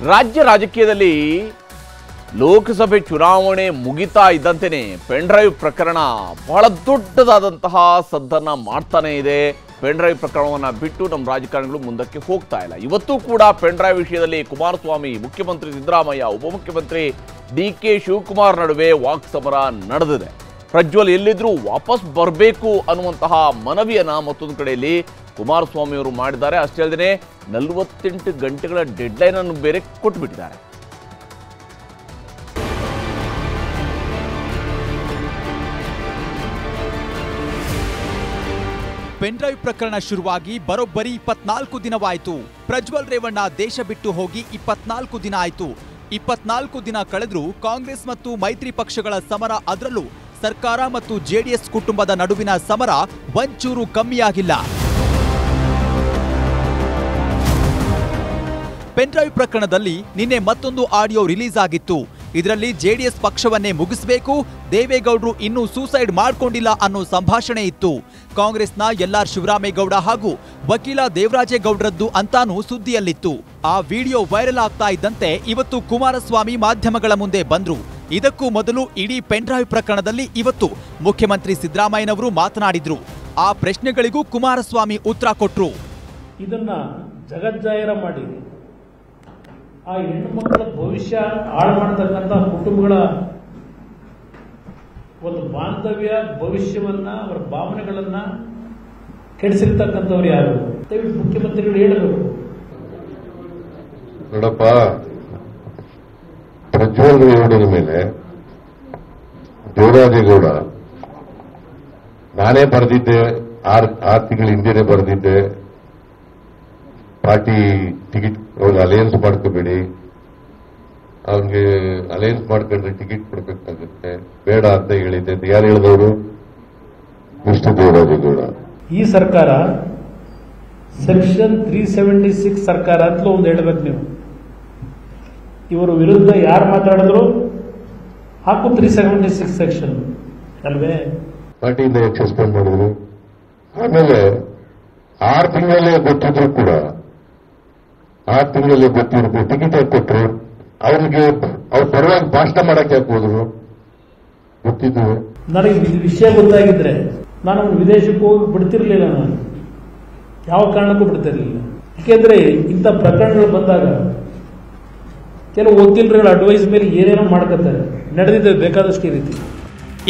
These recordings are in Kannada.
ರಾಜ್ಯ ರಾಜಕೀಯದಲ್ಲಿ ಲೋಕಸಭೆ ಚುನಾವಣೆ ಮುಗಿತಾ ಇದ್ದಂತೆಯೇ ಪೆನ್ ಡ್ರೈವ್ ಪ್ರಕರಣ ಬಹಳ ದೊಡ್ಡದಾದಂತಹ ಸದ್ದನ್ನ ಮಾಡ್ತಾನೆ ಇದೆ. ಪೆನ್ ಡ್ರೈವ್ ಪ್ರಕರಣವನ್ನು ಬಿಟ್ಟು ನಮ್ಮ ರಾಜಕಾರಣಿಗಳು ಮುಂದಕ್ಕೆ ಹೋಗ್ತಾ ಇಲ್ಲ. ಇವತ್ತು ಕೂಡ ಪೆನ್ ಡ್ರೈವ್ ವಿಷಯದಲ್ಲಿ ಕುಮಾರಸ್ವಾಮಿ, ಮುಖ್ಯಮಂತ್ರಿ ಸಿದ್ದರಾಮಯ್ಯ, ಉಪಮುಖ್ಯಮಂತ್ರಿ ಡಿ.ಕೆ. ಶಿವಕುಮಾರ್ ನಡುವೆ ವಾಕ್ಸಮರ ನಡೆದಿದೆ. ಪ್ರಜ್ವಲ್ ಎಲ್ಲಿದ್ರೂ ವಾಪಸ್ ಬರಬೇಕು ಅನ್ನುವಂತಹ ಮನವಿಯನ್ನ ಮತ್ತೊಂದು ಕಡೆಯಲ್ಲಿ ಕುಮಾರಸ್ವಾಮಿ ಅವರು ಮಾಡಿದ್ದಾರೆ. ಅಷ್ಟೇ ಅಲ್ಲದೆ 48 ಗಂಟೆಗಳ ಡೆಡ್ಲೈನ್ ಅನ್ನು ಬೇರೆ ಕೊಟ್ಟುಬಿಟ್ಟಿದ್ದಾರೆ. ಪೆನ್ ಡ್ರೈವ್ ಪ್ರಕರಣ ಶುರುವಾಗಿ ಬರೋಬ್ಬರಿ 24 ದಿನವಾಯಿತು. ಪ್ರಜ್ವಲ್ ರೇವಣ್ಣ ದೇಶ ಬಿಟ್ಟು ಹೋಗಿ 24 ದಿನ ಆಯಿತು. 24 ದಿನ ಕಳೆದ್ರೂ ಕಾಂಗ್ರೆಸ್ ಮತ್ತು ಮೈತ್ರಿ ಪಕ್ಷಗಳ ಸಮರ, ಅದರಲ್ಲೂ ಸರ್ಕಾರ ಮತ್ತು ಜೆಡಿಎಸ್ ಕುಟುಂಬದ ನಡುವಿನ ಸಮರ ಒಂಚೂರು ಕಮ್ಮಿಯಾಗಿಲ್ಲ. ಪೆನ್ ಡ್ರೈವ್ ಪ್ರಕರಣದಲ್ಲಿ ನಿನ್ನೆ ಮತ್ತೊಂದು ಆಡಿಯೋ ರಿಲೀಸ್ ಆಗಿತ್ತು. ಇದರಲ್ಲಿ ಜೆಡಿಎಸ್ ಪಕ್ಷವನ್ನೇ ಮುಗಿಸಬೇಕು, ದೇವೇಗೌಡರು ಇನ್ನೂ ಸೂಸೈಡ್ ಮಾಡ್ಕೊಂಡಿಲ್ಲ ಅನ್ನೋ ಸಂಭಾಷಣೆ ಇತ್ತು. ಕಾಂಗ್ರೆಸ್ನ ಎಲ್.ಆರ್. ಶಿವರಾಮೇಗೌಡ ಹಾಗೂ ವಕೀಲ ದೇವರಾಜೇಗೌಡರದ್ದು ಅಂತಾನೂ ಸುದ್ದಿಯಲ್ಲಿತ್ತು. ಆ ವಿಡಿಯೋ ವೈರಲ್ ಆಗ್ತಾ ಇದ್ದಂತೆ ಇವತ್ತು ಕುಮಾರಸ್ವಾಮಿ ಮಾಧ್ಯಮಗಳ ಮುಂದೆ ಬಂದ್ರು. ಇದಕ್ಕೂ ಮೊದಲು ಇಡೀ ಪೆನ್ ಡ್ರೈವ್ ಪ್ರಕರಣದಲ್ಲಿ ಇವತ್ತು ಮುಖ್ಯಮಂತ್ರಿ ಸಿದ್ದರಾಮಯ್ಯನವರು ಮಾತನಾಡಿದ್ರು. ಆ ಪ್ರಶ್ನೆಗಳಿಗೂ ಕುಮಾರಸ್ವಾಮಿ ಉತ್ತರ ಕೊಟ್ರು. ಇದನ್ನ ಜಗಜ್ಜಾಹಿರ ಮಾಡಿ ಆ ಹೆಣ್ಣು ಮಕ್ಕಳ ಭವಿಷ್ಯ ಹಾಳು ಮಾಡತಕ್ಕಂಥ ಕುಟುಂಬಗಳ ಒಂದು ಬಾಂಧವ್ಯ, ಭವಿಷ್ಯವನ್ನ, ಅವರ ಭಾವನೆಗಳನ್ನ ಕೆಡಿಸಿರ್ತಕ್ಕಂಥವ್ರು ಯಾರು? ದಯವಿಟ್ಟು ಮುಖ್ಯಮಂತ್ರಿಗಳು ಹೇಳಬೇಕು. ನೋಡಪ್ಪ, ಪ್ರಜ್ವಲ್ ರೇವಣ್ಣನ ಮೇಲೆ ದೇವರಾಜೇಗೌಡ ನಾನೇ ಬರೆದಿದ್ದೆ, 6 ತಿಂಗಳ ಹಿಂದೆನೆ ಬರೆದಿದ್ದೆ, ಪಾರ್ಟಿ ಟಿಕೆಟ್ ಅಲಯನ್ಸ್ ಮಾಡ್ಕೋಬೇಡಿ, ಅವನಿಗೆ ಅಲಯನ್ಸ್ ಮಾಡ್ಕೊಂಡ್ರೆ ಟಿಕೆಟ್ ಕೊಡಬೇಕಾಗುತ್ತೆ, ಬೇಡ ಅಂತ ಹೇಳಿದ್ದೆ. ಯಾರು ಹೇಳಿದವರು? ಮಿಸ್ಟರ್ ದೇವರಾಜೇಗೌಡ. ಈ ಸರ್ಕಾರ ಸೆಕ್ಷನ್ 376 ಸರ್ಕಾರ ಅಂತಲೂ ಒಂದು ಹೇಳಬೇಕು ನೀವು. ಇವರು ವಿರುದ್ಧ ಯಾರು ಮಾತಾಡಿದ್ರು ಹಾಕು 376 ಸೆಕ್ಷನ್ ಅಲ್ವೇ? ಪಾರ್ಟಿಯಿಂದ ಯಾಕೆ ಸಸ್ಪೆಂಡ್ ಮಾಡಿದ್ರು? ಆಮೇಲೆ 6 ತಿಂಗಳಲ್ಲೇ ಗೊತ್ತಿದ್ರು ಕೂಡ 6 ತಿಂಗಳಲ್ಲೇ ಗೊತ್ತಿದ್ರು ಟಿಕೆಟ್ ಯಾಕೆ ಕೊಟ್ಟರು? ಅವ್ರಿಗೆ ಅವ್ರ ಪರವಾಗಿ ಭಾಷಣ ಮಾಡಕ್ಕೆ ಯಾಕೆ ಹೋದ್ರು? ಗೊತ್ತಿದ್ದು ನನಗೆ ವಿಷಯ ಗೊತ್ತಾಗಿದ್ರೆ ನಾನು ವಿದೇಶಕ್ಕೆ ಹೋಗಿ ಬಿಡ್ತಿರ್ಲಿಲ್ಲ. ನಾನು ಯಾವ ಕಾರಣಕ್ಕೂ ಬಿಡ್ತಿರ್ಲಿಲ್ಲ. ಯಾಕೆಂದ್ರೆ ಇಂಥ ಪ್ರಕರಣಗಳು ಬಂದಾಗ ಕೆಲವು ವಕೀಲರುಗಳ ಅಡ್ವೈಸ್ ಮೇಲೆ ಏನೇನೋ ಮಾಡ್ಕೊತಾರೆ. ನಡೆದಿದೆ ಬೇಕಾದಷ್ಟು ರೀತಿ.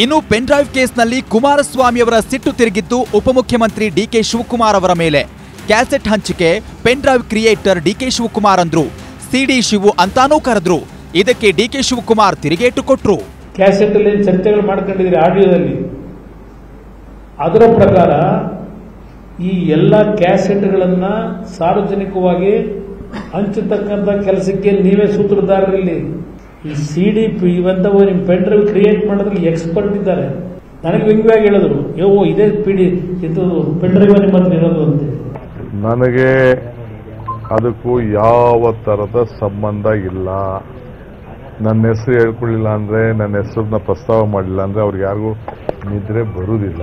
ಇನ್ನು ಪೆನ್ ಡ್ರೈವ್ ಕೇಸ್ನಲ್ಲಿ ಕುಮಾರಸ್ವಾಮಿ ಅವರ ಸಿಟ್ಟು ತಿರುಗಿದ್ದು ಉಪಮುಖ್ಯಮಂತ್ರಿ ಡಿ.ಕೆ. ಶಿವಕುಮಾರ್ ಅವರ ಮೇಲೆ. ಕ್ಯಾಸೆಟ್ ಹಂಚಿಕೆ pen drive creator D K. Shivakumar ಅಂದ್ರು. ಸಿಡಿ ಶಿವು ಅಂತಾನೂ ಕರೆದ್ರು. ಇದಕ್ಕೆ ಡಿ.ಕೆ. ಶಿವಕುಮಾರ್ ತಿರುಗೇಟು ಕೊಟ್ರು. ಕ್ಯಾಸೆಟ್ ಅಲ್ಲಿ ಚರ್ಚೆಗಳು ಮಾಡ್ಕೊಂಡಿದ್ರೆ ಆಡಿಯೋದಲ್ಲಿ, ಅದರ ಪ್ರಕಾರ ಈ ಎಲ್ಲ ಕ್ಯಾಸೆಟ್ಗಳನ್ನ ಸಾರ್ವಜನಿಕವಾಗಿ ಹಂಚತಕ್ಕಂಥ ಕೆಲಸಕ್ಕೆ ನೀವೇ ಸೂತ್ರಧಾರರಲ್ಲಿ. ಈ ಸಿಡಿ ಇವಂತವು ನಿಮ್ ಪೆನ್ ಡ್ರೈವ್ ಕ್ರಿಯೇಟ್ ಮಾಡೋದ್ರಲ್ಲಿ ಎಕ್ಸ್ಪರ್ಟ್ ಇದ್ದಾರೆ. ನನಗೆ ವ್ಯಂಗ್ಯವಾಗಿ ಹೇಳಿದ್ರು, ಇದೇ ಇದು ಪೆನ್ ಡ್ರೈವ್ ನಿಮ್ಮ ಹತ್ರ ಇರೋದು ಅಂತ. ನನಗೆ ಅದಕ್ಕೂ ಯಾವ ತರದ ಸಂಬಂಧ ಇಲ್ಲ. ನನ್ನ ಹೆಸರು ಹೇಳ್ಕೊಳ್ಳಿಲ್ಲ ಅಂದ್ರೆ, ನನ್ನ ಹೆಸರನ್ನ ಪ್ರಸ್ತಾವ ಮಾಡಿಲ್ಲ ಅಂದ್ರೆ ಅವ್ರಿಗೆ ಯಾರಿಗೂ ನಿದ್ರೆ ಬರುವುದಿಲ್ಲ.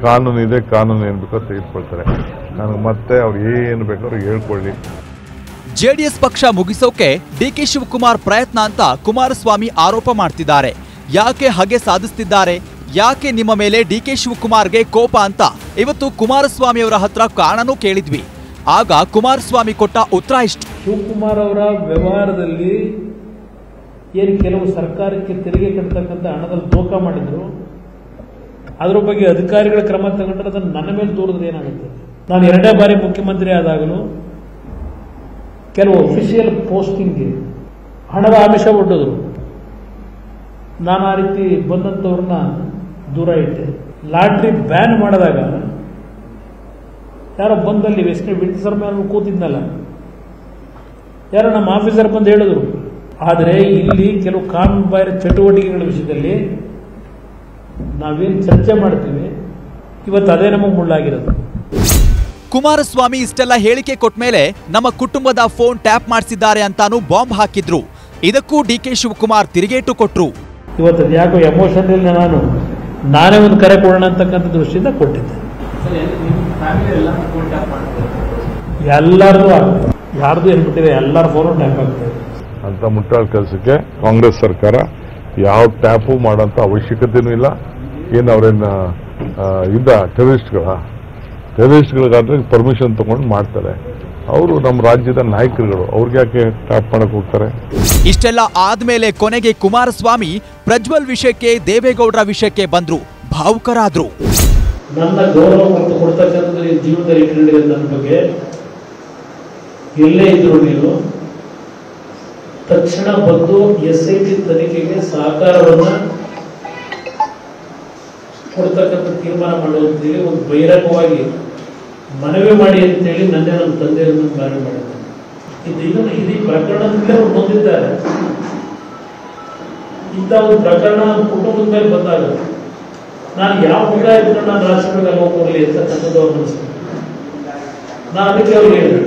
ಕಾನೂನು ಇದೆ, ಕಾನೂನು ಏನ್ ಬೇಕೋ ತೆಗೆದುಕೊಳ್ತಾರೆ. ನನಗೆ ಮತ್ತೆ ಅವ್ರು ಏನು ಬೇಕಾದ್ರೂ ಹೇಳ್ಕೊಳ್ಳಿ. ಜೆಡಿಎಸ್ ಪಕ್ಷ ಮುಗಿಸೋಕೆ ಡಿ.ಕೆ. ಶಿವಕುಮಾರ್ ಪ್ರಯತ್ನ ಅಂತ ಕುಮಾರಸ್ವಾಮಿ ಆರೋಪ ಮಾಡ್ತಿದ್ದಾರೆ. ಯಾಕೆ ಹಾಗೆ ಸಾಧಿಸ್ತಿದ್ದಾರೆ? ಯಾಕೆ ನಿಮ್ಮ ಮೇಲೆ ಡಿ.ಕೆ. ಶಿವಕುಮಾರ್ಗೆ ಕೋಪ ಅಂತ ಇವತ್ತು ಕುಮಾರಸ್ವಾಮಿ ಅವರ ಹತ್ರ ಕಾರಣನೂ ಕೇಳಿದ್ವಿ. ಆಗ ಕುಮಾರಸ್ವಾಮಿ ಕೊಟ್ಟ ಉತ್ತರ ಇಷ್ಟು. ಶಿವಕುಮಾರ್ ಅವರ ವ್ಯವಹಾರದಲ್ಲಿ ಏನು ಕೆಲವು ಸರ್ಕಾರಕ್ಕೆ ತೆರಿಗೆ ಕಟ್ಟತಕ್ಕಂಥ ಹಣದಲ್ಲಿ ದೋಖ ಮಾಡಿದ್ರು, ಅದ್ರ ಬಗ್ಗೆ ಅಧಿಕಾರಿಗಳ ಕ್ರಮ ತಗೊಂಡ್ರೆ ಅದನ್ನು ನನ್ನ ಮೇಲೆ ದೂರಿದ್ರೆ ಏನಾಗುತ್ತೆ? ನಾನು 2ನೇ ಬಾರಿ ಮುಖ್ಯಮಂತ್ರಿ ಆದಾಗಲೂ ಕೆಲವು ಅಫಿಷಿಯಲ್ ಪೋಸ್ಟಿಂಗ್ಗೆ ಹಣದ ಆಮಿಷ ಒಡ್ಡಿದ್ರು. ನಾನು ಆ ರೀತಿ ಬಂದಂಥವ್ರನ್ನ ದೂರ ಇಟ್ಟೆ. ಲಾಟ್ರಿ ಬ್ಯಾನ್ ಮಾಡಿದಾಗ ಯಾರೋ ಬಂದಲ್ಲಿ ವಿಂಟರ್ ಮೇಲೆ ಕೂತಿದ್ನಲ್ಲ, ಯಾರೋ ನಮ್ಮ ಆಫೀಸರ್ ಬಂದು ಹೇಳಿದ್ರು. ಆದರೆ ಇಲ್ಲಿ ಕೆಲವು ಕಾನೂನು ಬಾಹಿರ ಚಟುವಟಿಕೆಗಳ ವಿಷಯದಲ್ಲಿ ನಾವೇನು ಚರ್ಚೆ ಮಾಡ್ತೀವಿ, ಇವತ್ತು ಅದೇ ನಮಗೆ ಮುಳ್ಳಾಗಿರೋದು. ಕುಮಾರಸ್ವಾಮಿ ಇಷ್ಟೆಲ್ಲ ಹೇಳಿಕೆ ಕೊಟ್ಟ ಮೇಲೆ ನಮ್ಮ ಕುಟುಂಬದ ಫೋನ್ ಟ್ಯಾಪ್ ಮಾಡಿಸಿದ್ದಾರೆ ಅಂತಾನೂ ಬಾಂಬ್ ಹಾಕಿದ್ರು. ಇದಕ್ಕೂ ಡಿ.ಕೆ. ಶಿವಕುಮಾರ್ ತಿರುಗೇಟು ಕೊಟ್ರು. ಇವತ್ತು ಯಾಕೋ ಎಮೋಷನ್ ಇಲ್ಲ, ನಾನೇ ಒಂದು ಕರೆ ಕೊಡೋಣ ಅಂತಕ್ಕಂಥ ದೃಷ್ಟಿಯಿಂದ ಕೊಟ್ಟಿದ್ದೆ. ಎಲ್ಲರದು ಯಾರ್ದು ಏನ್ಬಿಟ್ಟಿದೆ, ಎಲ್ಲರ ಫೋನು ಟ್ಯಾಪ್ ಆಗ್ತದೆ. ಅಂತ ಮುಟ್ಟಾಳ್ ಕೆಲಸಕ್ಕೆ ಕಾಂಗ್ರೆಸ್ ಸರ್ಕಾರ ಯಾವ ಟ್ಯಾಪು ಮಾಡೋಂಥ ಅವಶ್ಯಕತೆನೂ ಇಲ್ಲ. ಏನು ಅವರೇನು ಟೆರರಿಸ್ಟ್ಗಳಿಗಾದ್ರೆ ಪರ್ಮಿಷನ್ ತಗೊಂಡು ಮಾಡ್ತಾರೆ. ಅವರು ನಮ್ಮ ರಾಜ್ಯದ ನಾಯಕರುಗಳು, ಅವ್ರಿಗೆ ಯಾಕೆ ಟ್ಯಾಪ್ ಮಾಡಕ್ಕೆ ಹೋಗ್ತಾರೆ? ಇಷ್ಟೆಲ್ಲ ಆದ್ಮೇಲೆ ಕೊನೆಗೆ ಕುಮಾರಸ್ವಾಮಿ ಪ್ರಜ್ವಲ್ ವಿಷಯಕ್ಕೆ, ದೇವೇಗೌಡರ ವಿಷಯಕ್ಕೆ ಬಂದ್ರು, ಭಾವುಕರಾದ್ರು. ನನ್ನ ಗೌರವ ಮತ್ತು ಕೊಡ್ತಕ್ಕಂಥ ಜೀವನದಲ್ಲಿ ಇಟ್ಕೊಂಡಿರೋ ನನ್ನ ಬಗ್ಗೆ ಎಲ್ಲೇ ಇದ್ರು ನೀವು ತಕ್ಷಣ ಬಂದು SIT ತನಿಖೆಗೆ ಸಹಕಾರವನ್ನ ಕೊಡ್ತಕ್ಕಂಥ ತೀರ್ಮಾನ ಮಾಡುವಂತೇಳಿ ಒಂದು ಬಹಿರಂಗವಾಗಿ ಮನವಿ ಮಾಡಿ ಅಂತೇಳಿ ನನ್ನ ತಂದೆಯನ್ನು ಮನವಿ ಮಾಡಿದ್ದಾರೆ. ಇದನ್ನು ಇಡೀ ಪ್ರಕರಣದಲ್ಲೇ ಅವ್ರು ಬಂದಿದ್ದಾರೆ. ಇಂಥ ಒಂದು ಪ್ರಕರಣ ಕುಟುಂಬದ ಮೇಲೆ ಬಂದಾಗ ನಾನು ಯಾವ ಮುಖ ಇಟ್ಕೊಂಡು ನಾನು ರಾಜಕೀಯದಲ್ಲಿ ಹೋಗ್ಬರಲಿ ಅಂತಕ್ಕಂಥದ್ದು ಅವ್ರು ಅನಿಸ್ತು. ನಾನು ಅದಕ್ಕೆ ಅವ್ರಿಗೆ ಹೇಳಿದೆ,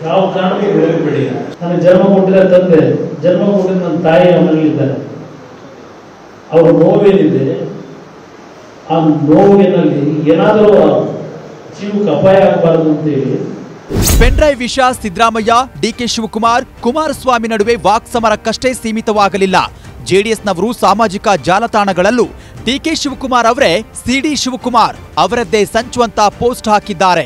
ಯಾವ ಕಾರಣಕ್ಕೂ ಹೋಗಬೇಡಿ. ನನಗೆ ಜನ್ಮ ಕೊಟ್ಟಿರೋ ತಂದೆ, ಜನ್ಮ ಕೊಟ್ಟಿದ್ದ ನನ್ನ ತಾಯಿ ಮನೆಯಲ್ಲಿದ್ದಾರೆ. ಅವ್ರ ನೋವೇನಿದೆ ಆ ನೋವಿನಲ್ಲಿ ಏನಾದರೂ ಜೀವಕ್ಕೆ ಅಪಾಯ ಆಗಬಾರದು ಅಂತೇಳಿ. ಪೆನ್ಡ್ರೈವ್ ವಿಷಯ ಸಿದ್ದರಾಮಯ್ಯ, DK ಶಿವಕುಮಾರ್, ಕುಮಾರಸ್ವಾಮಿ ನಡುವೆ ವಾಕ್ಸಮರಕ್ಕಷ್ಟೇ ಸೀಮಿತವಾಗಲಿಲ್ಲ. ಜೆಡಿಎಸ್ನವರು ಸಾಮಾಜಿಕ ಜಾಲತಾಣಗಳಲ್ಲೂ DK ಶಿವಕುಮಾರ್ ಅವರೇ CD ಶಿವಕುಮಾರ್ ಅವರದ್ದೇ ಸಂಚು ಅಂತ ಪೋಸ್ಟ್ ಹಾಕಿದ್ದಾರೆ.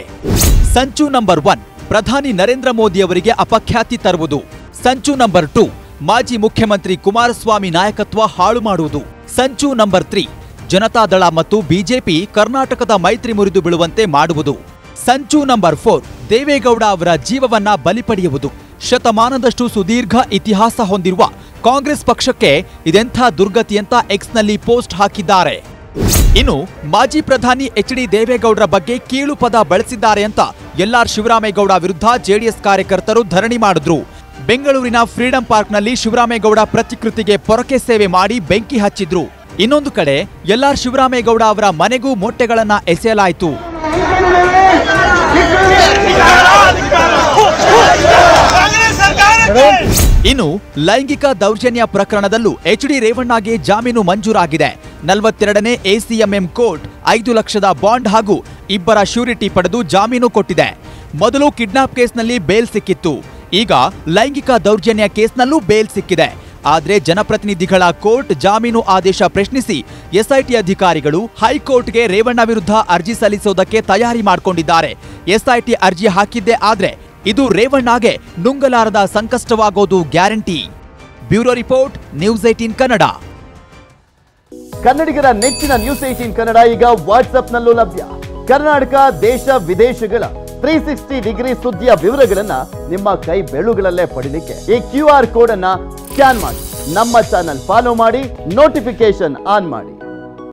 ಸಂಚು ನಂಬರ್ 1 ಪ್ರಧಾನಿ ನರೇಂದ್ರ ಮೋದಿ ಅವರಿಗೆ ಅಪಖ್ಯಾತಿ ತರುವುದು. ಸಂಚು ನಂಬರ್ 2 ಮಾಜಿ ಮುಖ್ಯಮಂತ್ರಿ ಕುಮಾರಸ್ವಾಮಿ ನಾಯಕತ್ವ ಹಾಳು ಮಾಡುವುದು. ಸಂಚು ನಂಬರ್ 3 ಜನತಾದಳ ಮತ್ತು ಬಿಜೆಪಿ ಕರ್ನಾಟಕದ ಮೈತ್ರಿ ಮುರಿದು ಬೀಳುವಂತೆ ಮಾಡುವುದು. ಸಂಚು ನಂಬರ್ 4 ದೇವೇಗೌಡ ಅವರ ಜೀವವನ್ನ ಬಲಿ ಪಡೆಯುವುದು. ಶತಮಾನದಷ್ಟು ಸುದೀರ್ಘ ಇತಿಹಾಸ ಹೊಂದಿರುವ ಕಾಂಗ್ರೆಸ್ ಪಕ್ಷಕ್ಕೆ ಇದೆಂಥ ದುರ್ಗತಿ ಅಂತ ಎಕ್ಸ್ನಲ್ಲಿ ಪೋಸ್ಟ್ ಹಾಕಿದ್ದಾರೆ. ಇನ್ನು ಮಾಜಿ ಪ್ರಧಾನಿ HD ದೇವೇಗೌಡರ ಬಗ್ಗೆ ಕೀಳು ಪದ ಬಳಸಿದ್ದಾರೆ ಅಂತ LR ಶಿವರಾಮೇಗೌಡ ವಿರುದ್ಧ ಜೆಡಿಎಸ್ ಕಾರ್ಯಕರ್ತರು ಧರಣಿ ಮಾಡಿದ್ರು. ಬೆಂಗಳೂರಿನ ಫ್ರೀಡಂ ಪಾರ್ಕ್ನಲ್ಲಿ ಶಿವರಾಮೇಗೌಡ ಪ್ರತಿಕೃತಿಗೆ ಪೊರಕೆ ಸೇವೆ ಮಾಡಿ ಬೆಂಕಿ ಹಚ್ಚಿದ್ರು. ಇನ್ನೊಂದು ಕಡೆ LR ಶಿವರಾಮೇಗೌಡ ಅವರ ಮನೆಗೂ ಮೊಟ್ಟೆಗಳನ್ನ ಎಸೆಯಲಾಯಿತು. ಇನ್ನು ಲೈಂಗಿಕ ದೌರ್ಜನ್ಯ ಪ್ರಕರಣದಲ್ಲೂ HD ರೇವಣ್ಣಗೆ ಜಾಮೀನು ಮಂಜೂರಾಗಿದೆ. 42ನೇ ACMM ಕೋರ್ಟ್ 5 ಲಕ್ಷದ ಬಾಂಡ್ ಹಾಗೂ 2 ಶ್ಯೂರಿಟಿ ಪಡೆದು ಜಾಮೀನು ಕೊಟ್ಟಿದೆ. ಮೊದಲು ಕಿಡ್ನಾಪ್ ಕೇಸ್ನಲ್ಲಿ ಬೇಲ್ ಸಿಕ್ಕಿತ್ತು. ಈಗ ಲೈಂಗಿಕ ದೌರ್ಜನ್ಯ ಕೇಸ್ನಲ್ಲೂ ಬೇಲ್ ಸಿಕ್ಕಿದೆ. ಆದರೆ ಜನಪ್ರತಿನಿಧಿಗಳ ಕೋರ್ಟ್ ಜಾಮೀನು ಆದೇಶ ಪ್ರಶ್ನಿಸಿ SIT ಅಧಿಕಾರಿಗಳು ಹೈಕೋರ್ಟ್ಗೆ ರೇವಣ್ಣ ವಿರುದ್ಧ ಅರ್ಜಿ ಸಲ್ಲಿಸೋದಕ್ಕೆ ತಯಾರಿ ಮಾಡಿಕೊಂಡಿದ್ದಾರೆ. SIT ಅರ್ಜಿ ಹಾಕಿದ್ದೇ ಆದ್ರೆ ಇದು ರೇವಣ್ಣಗೆ ನುಂಗಲಾರದ ಸಂಕಷ್ಟವಾಗೋದು guarantee. Bureau report, news 18 Kannada. ಕನ್ನಡಿಗರ ನೆಚ್ಚಿನ ನ್ಯೂಸ್ 18 ಕನ್ನಡ ಈಗ ವಾಟ್ಸ್ಆಪ್ನಲ್ಲೂ ಲಭ್ಯ. ಕರ್ನಾಟಕ, ದೇಶ, ವಿದೇಶಗಳ 360 ಡಿಗ್ರಿ ಸುದ್ದಿಯ ವಿವರಗಳನ್ನ ನಿಮ್ಮ ಕೈ ಬೆಳುಗಳಲ್ಲೇ ಪಡಿಲಿಕ್ಕೆ ಈ QR ಕೋಡ್ ಅನ್ನ ಸ್ಕ್ಯಾನ್ ಮಾಡಿ, ನಮ್ಮ ಚಾನಲ್ ಫಾಲೋ ಮಾಡಿ, ನೋಟಿಫಿಕೇಶನ್ ಆನ್ ಮಾಡಿ.